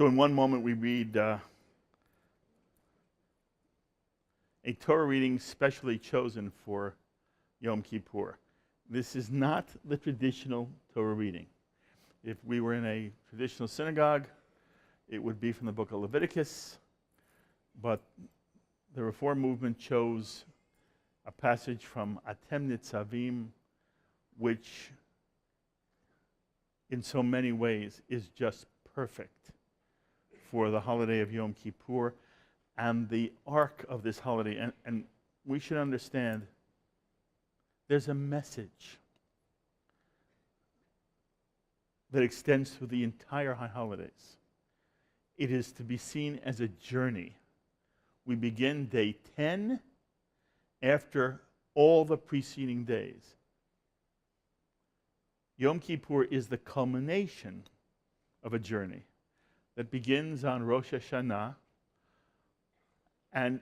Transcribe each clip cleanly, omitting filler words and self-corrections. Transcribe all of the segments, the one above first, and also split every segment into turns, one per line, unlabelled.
So in one moment we read a Torah reading specially chosen for Yom Kippur. This is not the traditional Torah reading. If we were in a traditional synagogue, it would be from the book of Leviticus, but the Reform movement chose a passage from Atem Nitzavim, which in so many ways is just perfect for the holiday of Yom Kippur and the arc of this holiday. And we should understand there's a message that extends through the entire high holidays. It is to be seen as a journey. We begin day 10 after all the preceding days. Yom Kippur is the culmination of a journey that begins on Rosh Hashanah, and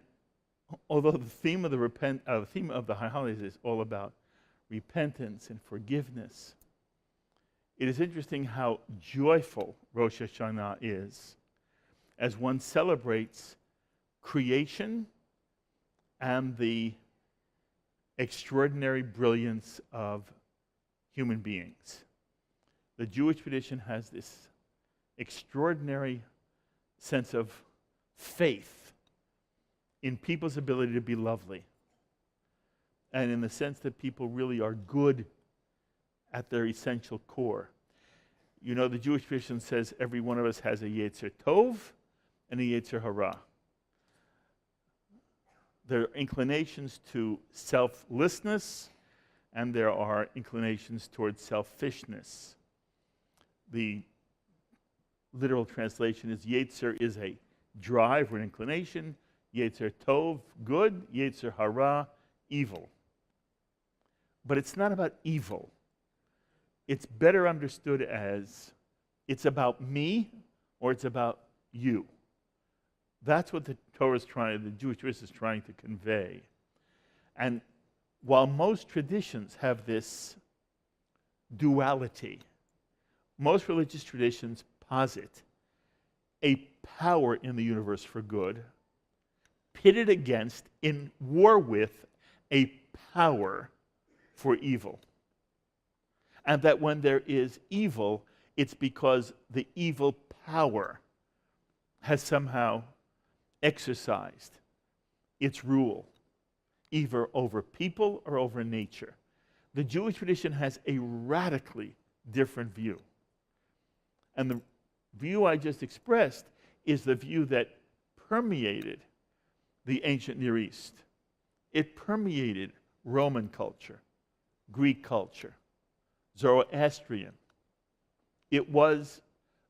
although the theme of the high holidays is all about repentance and forgiveness, it is interesting how joyful Rosh Hashanah is as one celebrates creation and the extraordinary brilliance of human beings. The Jewish tradition has this extraordinary sense of faith in people's ability to be lovely, and in the sense that people really are good at their essential core. You know, the Jewish tradition says every one of us has a Yetzer Tov and a Yetzer Hara. There are inclinations to selflessness, and there are inclinations towards selfishness. The literal translation is Yetzer is a drive or an inclination, Yetzer Tov, good, Yetzer Hara, evil. But it's not about evil. It's better understood as it's about me or it's about you. That's what the Jewish tradition is trying to convey. And while most traditions have this duality, most religious traditions posit a power in the universe for good, pitted against, in war with, a power for evil. And that when there is evil, it's because the evil power has somehow exercised its rule, either over people or over nature. The Jewish tradition has a radically different view. And the view I just expressed is the view that permeated the ancient Near East. It permeated Roman culture, Greek culture, Zoroastrian. It was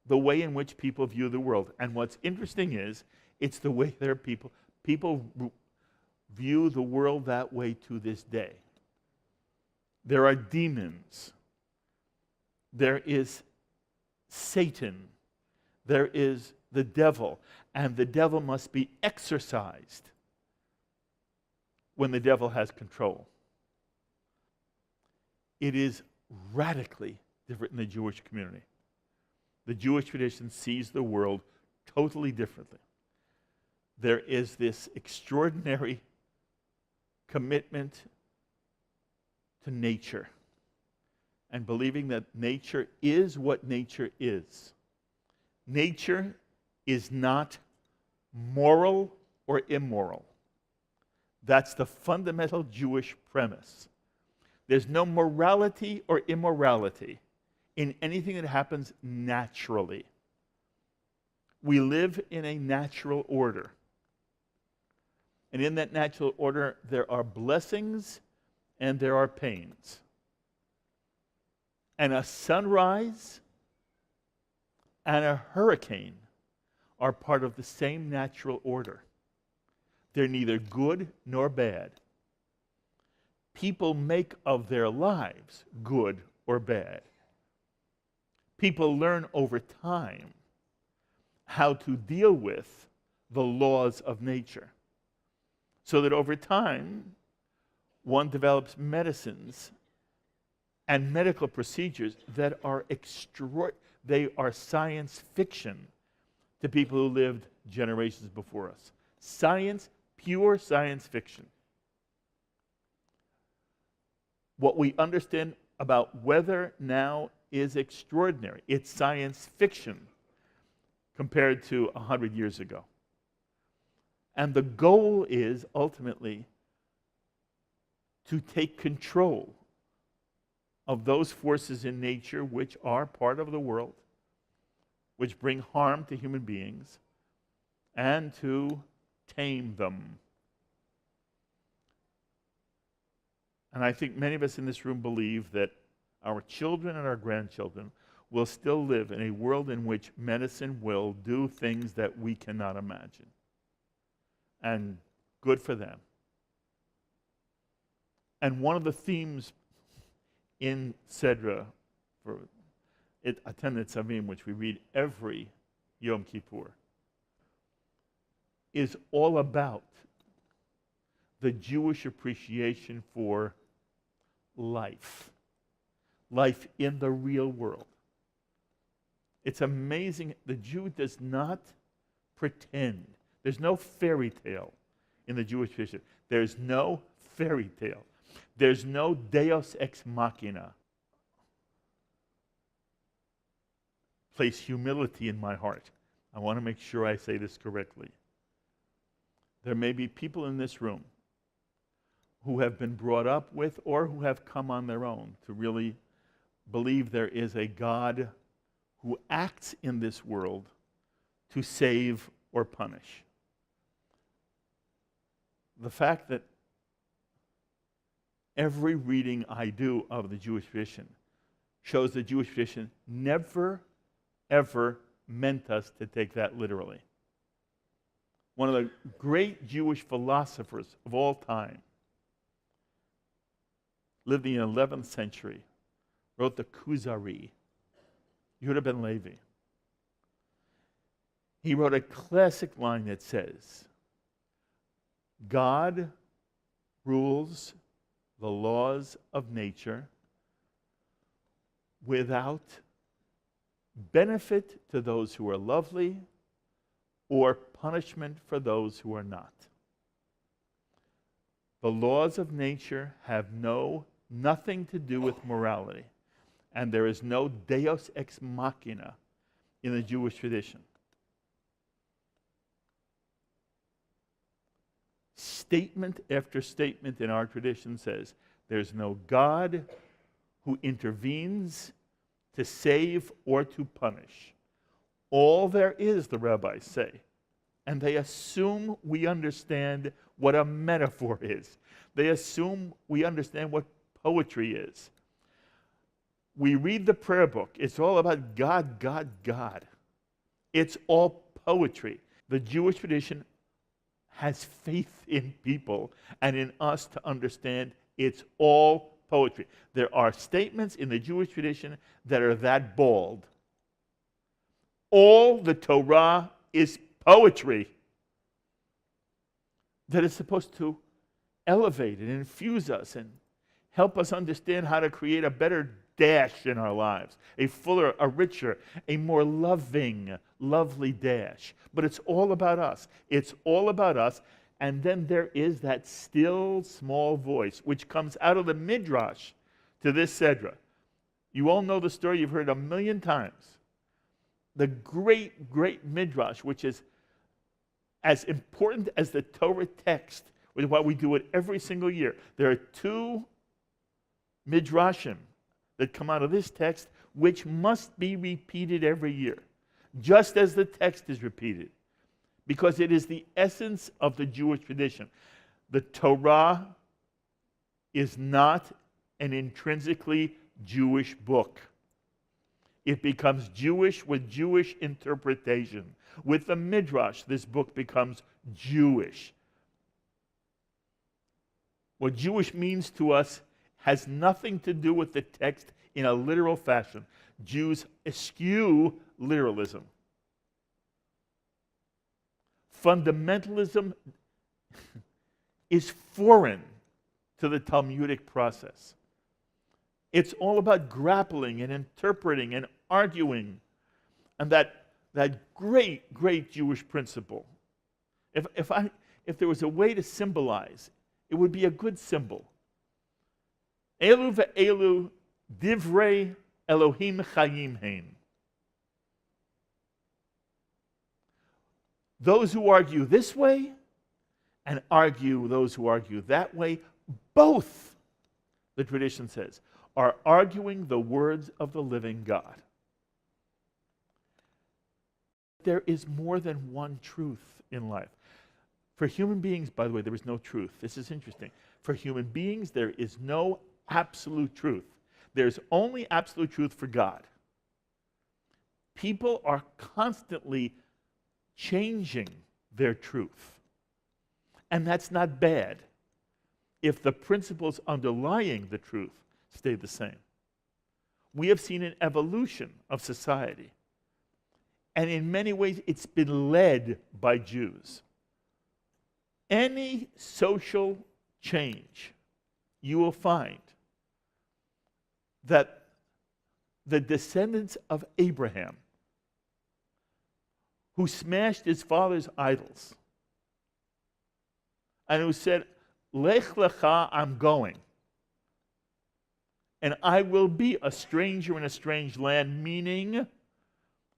the way in which people view the world. And what's interesting is, it's the way there are people view the world that way to this day. There are demons. There is Satan. There is the devil. And the devil must be exorcised when the devil has control. It is radically different in the Jewish community. The Jewish tradition sees the world totally differently. There is this extraordinary commitment to nature and believing that nature is what nature is. Nature is not moral or immoral. That's the fundamental Jewish premise. There's no morality or immorality in anything that happens naturally. We live in a natural order. And in that natural order, there are blessings and there are pains. And a sunrise and a hurricane are part of the same natural order. They're neither good nor bad. People make of their lives good or bad. People learn over time how to deal with the laws of nature. So that over time, one develops medicines and medical procedures that are they are science fiction to people who lived generations before us. Science, pure science fiction. What we understand about weather now is extraordinary. It's science fiction compared to 100 years ago. And the goal is ultimately to take control of those forces in nature which are part of the world, which bring harm to human beings, and to tame them. And I think many of us in this room believe that our children and our grandchildren will still live in a world in which medicine will do things that we cannot imagine. And good for them. And one of the themes in Sedra for Atem Nitzavim, which we read every Yom Kippur, is all about the Jewish appreciation for life. Life in the real world. It's amazing. The Jew does not pretend. There's no fairy tale in the Jewish tradition. There's no fairy tale. There's no deus ex machina. Place humility in my heart. I want to make sure I say this correctly. There may be people in this room who have been brought up with or who have come on their own to really believe there is a God who acts in this world to save or punish. The fact that every reading I do of the Jewish tradition shows the Jewish tradition never, ever meant us to take that literally. One of the great Jewish philosophers of all time lived in the 11th century, wrote the Kuzari, Yehuda ben Levi. He wrote a classic line that says, God rules the laws of nature without benefit to those who are lovely or punishment for those who are not. The laws of nature have nothing to do with morality, and there is no deus ex machina in the Jewish tradition. Statement after statement in our tradition says there's no God who intervenes to save or to punish. All there is, the rabbis say, and they assume we understand what a metaphor is. They assume we understand what poetry is. We read the prayer book. It's all about God, God, God. It's all poetry. The Jewish tradition has faith in people and in us to understand it's all poetry. There are statements in the Jewish tradition that are that bold. All the Torah is poetry that is supposed to elevate and infuse us and help us understand how to create a better dash in our lives, a fuller, a richer, a more loving, lovely dash. But it's all about us. It's all about us. And then there is that still small voice which comes out of the midrash to this Sedra. You all know the story. You've heard it 1,000,000 times. The great, great midrash, which is as important as the Torah text, which is why we do it every single year. There are 2 midrashim that come out of this text, which must be repeated every year, just as the text is repeated, because it is the essence of the Jewish tradition. The Torah is not an intrinsically Jewish book. It becomes Jewish with Jewish interpretation. With the midrash, this book becomes Jewish. What Jewish means to us has nothing to do with the text in a literal fashion. Jews eschew literalism. Fundamentalism is foreign to the Talmudic process. It's all about grappling and interpreting and arguing, and that that great, great Jewish principle. If there was a way to symbolize, it would be a good symbol. Elu ve'elu divrei Elohim chayim hein. Those who argue this way and those who argue that way, both, the tradition says, are arguing the words of the living God. There is more than one truth in life. For human beings, by the way, there is no truth. This is interesting. For human beings, there is no absolute truth. There's only absolute truth for God. People are constantly changing their truth. And that's not bad if the principles underlying the truth stay the same. We have seen an evolution of society. And in many ways, it's been led by Jews. Any social change, you will find that the descendants of Abraham, who smashed his father's idols, and who said, Lech lecha, I'm going, and I will be a stranger in a strange land, meaning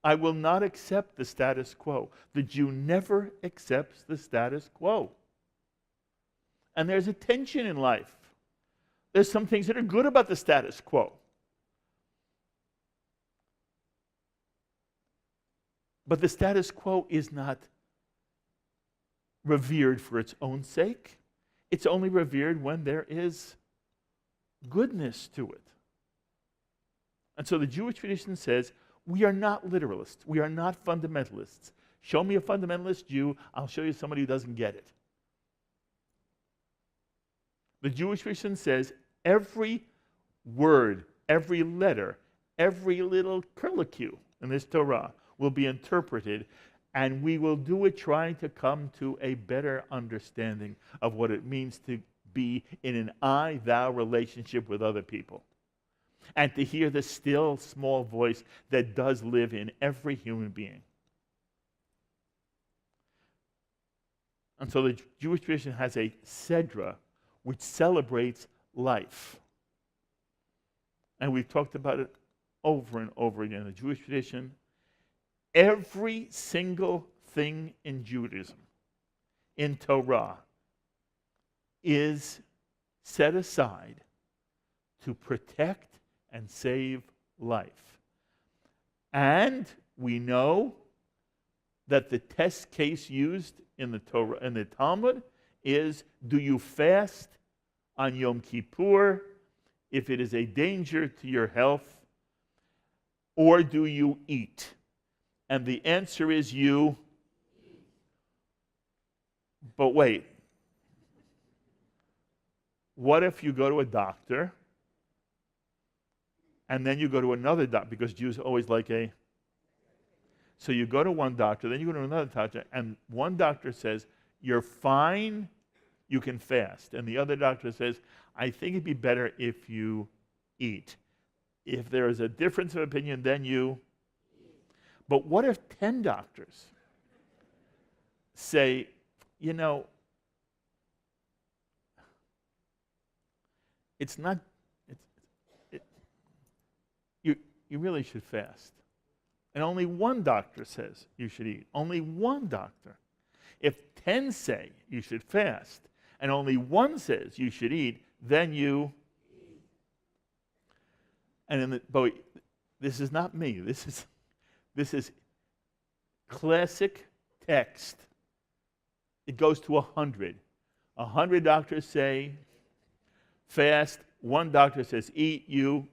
I will not accept the status quo. The Jew never accepts the status quo. And there's a tension in life. There's some things that are good about the status quo. But the status quo is not revered for its own sake. It's only revered when there is goodness to it. And so the Jewish tradition says, we are not literalists. We are not fundamentalists. Show me a fundamentalist Jew, I'll show you somebody who doesn't get it. The Jewish tradition says every word, every letter, every little curlicue in this Torah will be interpreted, and we will do it trying to come to a better understanding of what it means to be in an I-thou relationship with other people. And to hear the still, small voice that does live in every human being. And so the Jewish tradition has a Sedra which celebrates life. And we've talked about it over and over again. The Jewish tradition, every single thing in Judaism, in Torah, is set aside to protect and save life. And we know that the test case used in the Torah and the Talmud is, do you fast on Yom Kippur if it is a danger to your health, or do you eat? And the answer is you. But wait, what if you go to a doctor and then you go to another doctor, because Jews always like so you go to one doctor, then you go to another doctor, and one doctor says, you're fine, you can fast. And the other doctor says, I think it'd be better if you eat. If there is a difference of opinion, then you. But what if 10 doctors say, you know, it's not, you really should fast. And only one doctor says you should eat. Only one doctor. If 10 say you should fast, and only one says you should eat, then you. And but this is not me. This is classic text. It goes to 100. 100 doctors say fast. One doctor says eat, you.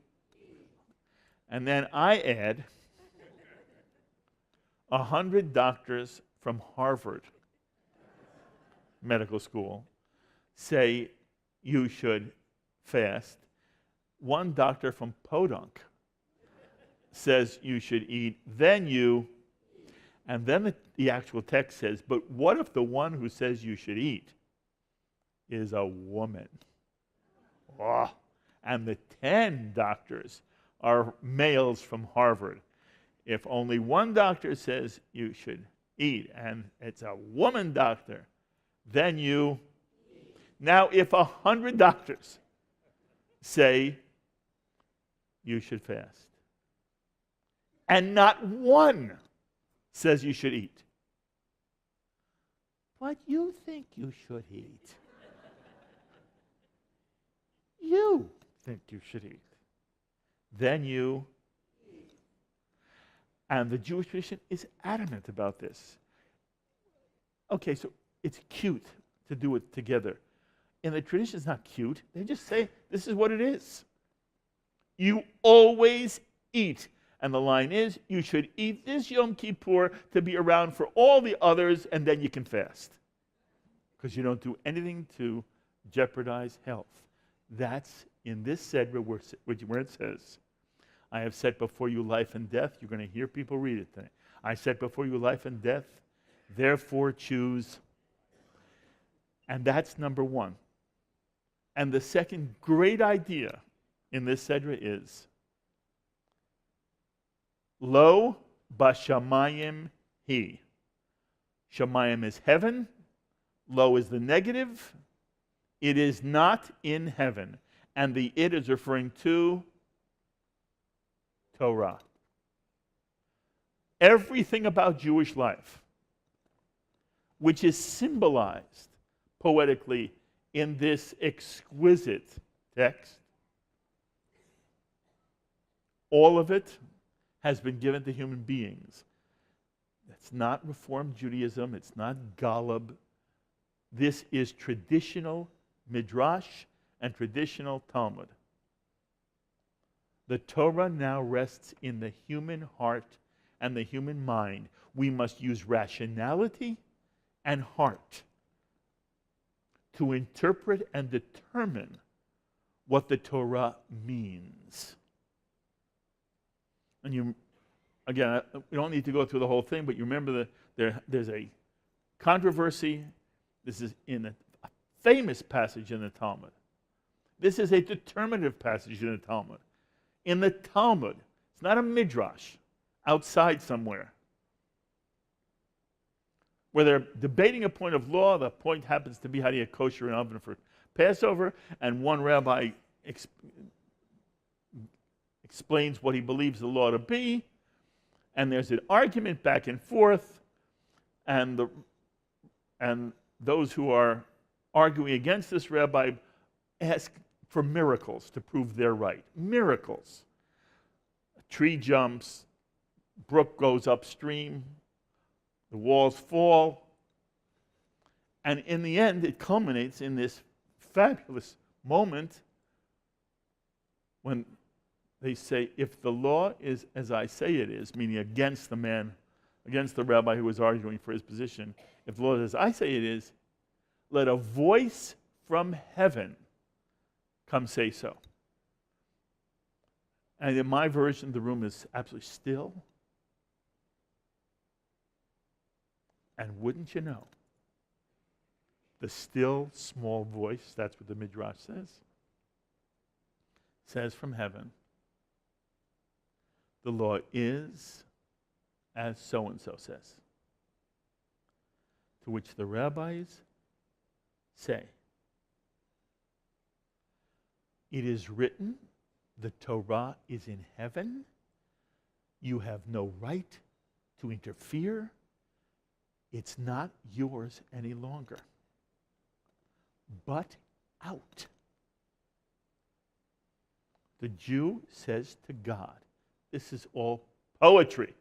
And then I add 100 doctors from Harvard Medical School say you should fast. One doctor from Podunk says you should eat, then you. And then the actual text says, but what if the one who says you should eat is a woman? Oh. And the 10 doctors are males from Harvard. If only one doctor says you should eat, and it's a woman doctor, then you. Now, if 100 doctors say you should fast, and not one says you should eat, but you think you should eat. You think you should eat. Then you. And the Jewish tradition is adamant about this. Okay, so it's cute to do it together. In the tradition, it's not cute. They just say, this is what it is. You always eat. And the line is, you should eat this Yom Kippur to be around for all the others, and then you can fast. Because you don't do anything to jeopardize health. That's in this Sedra where it says, I have set before you life and death. You're going to hear people read it today. I set before you life and death. Therefore choose. And that's number one. And the second great idea in this Sedra is, Lo bashamayim hi. Shamayim is heaven. Lo is the negative. It is not in heaven. And the it is referring to Torah. Everything about Jewish life, which is symbolized poetically in this exquisite text, all of it has been given to human beings. It's not Reformed Judaism. It's not Golub. This is traditional midrash and traditional Talmud. The Torah now rests in the human heart and the human mind. We must use rationality and heart to interpret and determine what the Torah means. And you, again, we don't need to go through the whole thing, but you remember there's a controversy. This is in a famous passage in the Talmud. This is a determinative passage in the Talmud. In the Talmud, it's not a midrash outside somewhere, where they're debating a point of law. The point happens to be how do you kosher an oven for Passover, and one rabbi explains what he believes the law to be, and there's an argument back and forth, and those who are arguing against this rabbi ask for miracles to prove they're right. Miracles. A tree jumps, brook goes upstream, the walls fall, and in the end it culminates in this fabulous moment when they say, if the law is as I say it is, meaning against the man, against the rabbi who was arguing for his position, if the law is as I say it is, let a voice from heaven come say so. And in my version, the room is absolutely still. And wouldn't you know, the still small voice, that's what the midrash says from heaven, the law is as so-and-so says. To which the rabbis say, it is written, the Torah is in heaven. You have no right to interfere. It's not yours any longer. But out. The Jew says to God, this is all poetry.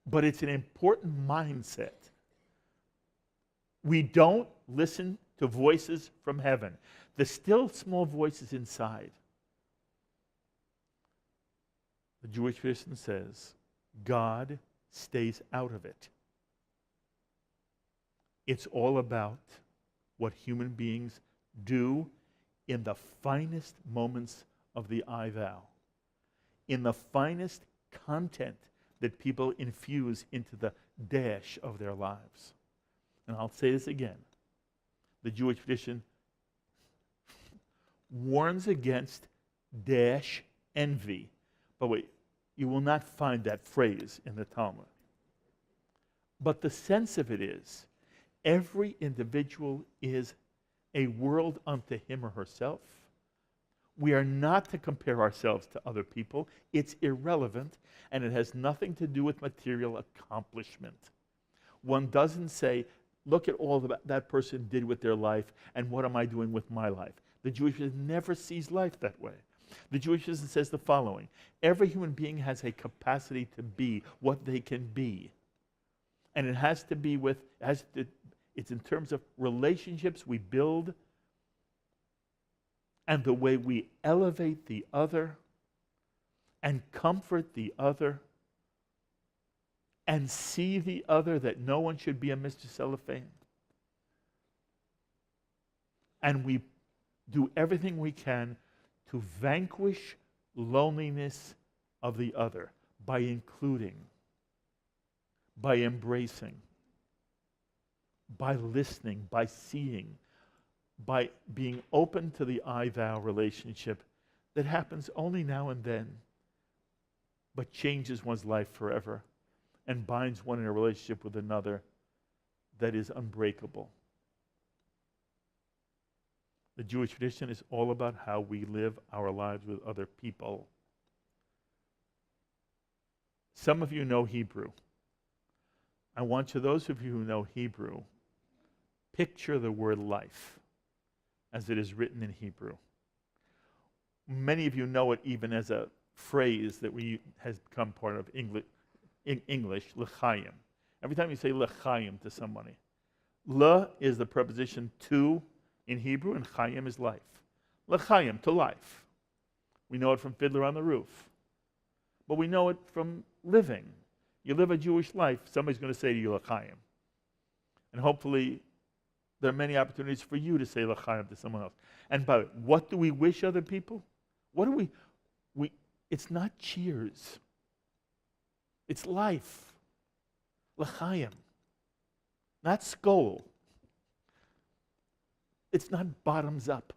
But it's an important mindset. We don't listen to voices from heaven. The still small voice is inside. The Jewish tradition says God stays out of it. It's all about what human beings do in the finest moments of the I thou, in the finest content that people infuse into the dash of their lives. And I'll say this again. The Jewish tradition warns against dash envy. But wait, You will not find that phrase in the Talmud. But the sense of it is, every individual is a world unto him or herself. We are not to compare ourselves to other people. It's irrelevant, and it has nothing to do with material accomplishment. One doesn't say, look at all that person did with their life, and what am I doing with my life? The Jewish person never sees life that way. The Jewish person says the following: every human being has a capacity to be what they can be. And it has to be with, it's in terms of relationships we build and the way we elevate the other and comfort the other and see the other, that no one should be a Mr. Cellophane. And we do everything we can to vanquish loneliness of the other by including, by embracing, by listening, by seeing, by being open to the I-thou relationship that happens only now and then, but changes one's life forever and binds one in a relationship with another that is unbreakable. The Jewish tradition is all about how we live our lives with other people. Some of you know Hebrew. I want you, those of you who know Hebrew, picture the word life as it is written in Hebrew. Many of you know it even as a phrase that has become part of English, l'chaim. Every time you say l'chaim to somebody, le is the preposition to in Hebrew, and chayim is life. L'chaim, to life. We know it from Fiddler on the Roof. But we know it from living. You live a Jewish life, somebody's going to say to you l'chaim. And hopefully there are many opportunities for you to say l'chaim to someone else. And by the way, what do we wish other people? What do we it's not cheers. It's life. L'chaim. Not skol. It's not bottoms up.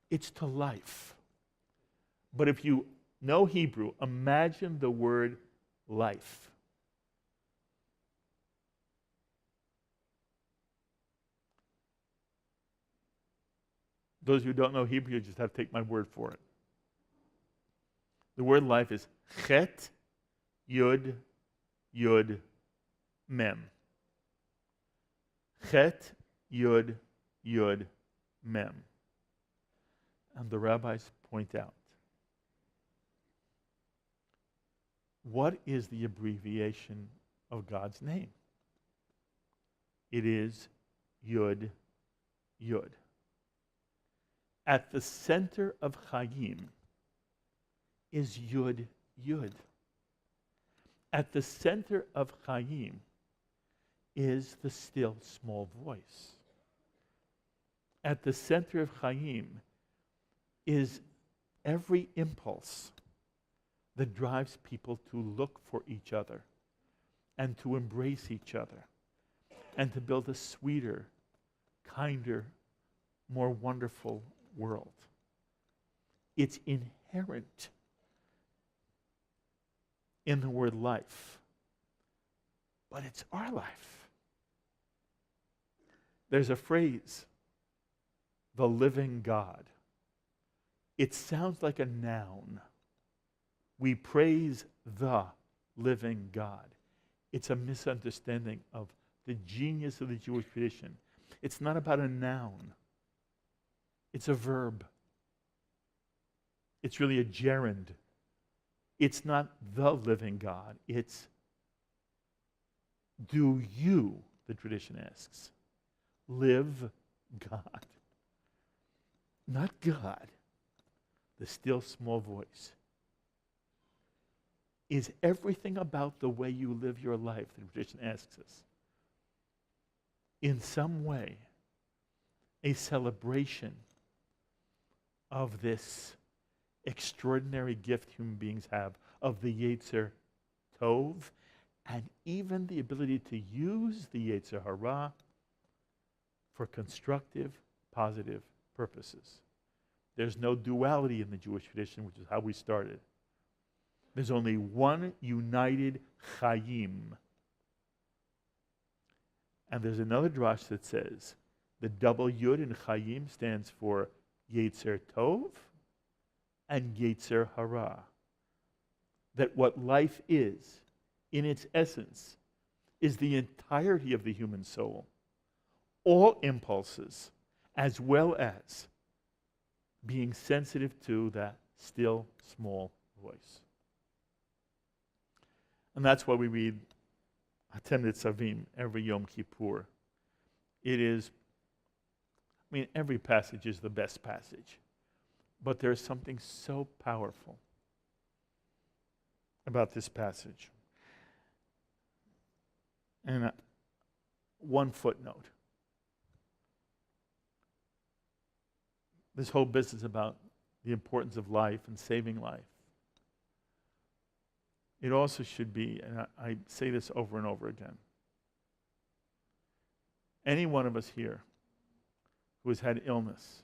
It's to life. But if you know Hebrew, imagine the word life. Those who don't know Hebrew, you just have to take my word for it. The word life is chet, yud, yud, mem. Chet, yud, yud, mem. And the rabbis point out, what is the abbreviation of God's name? It is Yud, Yud. At the center of Chayim is Yud, Yud. At the center of Chayim is the still small voice. At the center of Chayim is every impulse that drives people to look for each other and to embrace each other and to build a sweeter, kinder, more wonderful world. It's inherent in the word life, but it's our life. There's a phrase, the living God. It sounds like a noun. We praise the living God. It's a misunderstanding of the genius of the Jewish tradition. It's not about a noun. It's a verb. It's really a gerund. It's not the living God. It's, do you, the tradition asks, live God? Not God. The still small voice. Is everything about the way you live your life, the tradition asks us, in some way a celebration of this extraordinary gift human beings have of the Yetzer Tov, and even the ability to use the Yetzer Hara for constructive, positive purposes? There's no duality in the Jewish tradition, which is how we started. There's only one united Chaim. And there's another drash that says the double Yud in Chaim stands for Yetzer Tov and Yetzer Hara. That what life is, in its essence, is the entirety of the human soul. All impulses, as well as being sensitive to that still small voice. And that's why we read Atem Nitzavim every Yom Kippur. It is, every passage is the best passage, but there's something so powerful about this passage. And one footnote. This whole business about the importance of life and saving life. It also should be, and I say this over and over again, any one of us here who has had illness,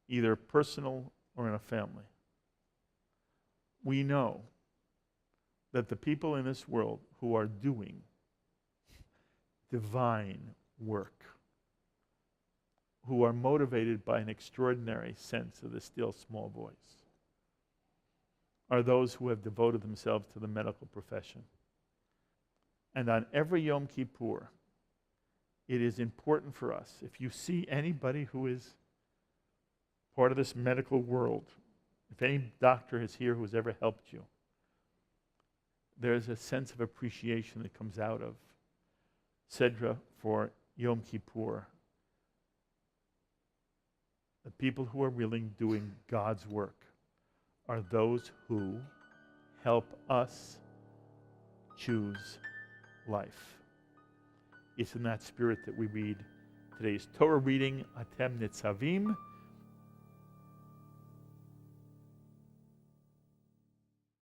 either personal or in a family, we know that the people in this world who are doing divine work, who are motivated by an extraordinary sense of the still small voice, are those who have devoted themselves to the medical profession. And on every Yom Kippur, it is important for us, if you see anybody who is part of this medical world, if any doctor is here who has ever helped you, there's a sense of appreciation that comes out of Sedra for Yom Kippur. The people who are really doing God's work are those who help us choose life. It's in that spirit that we read today's Torah reading, Atem Nitzavim,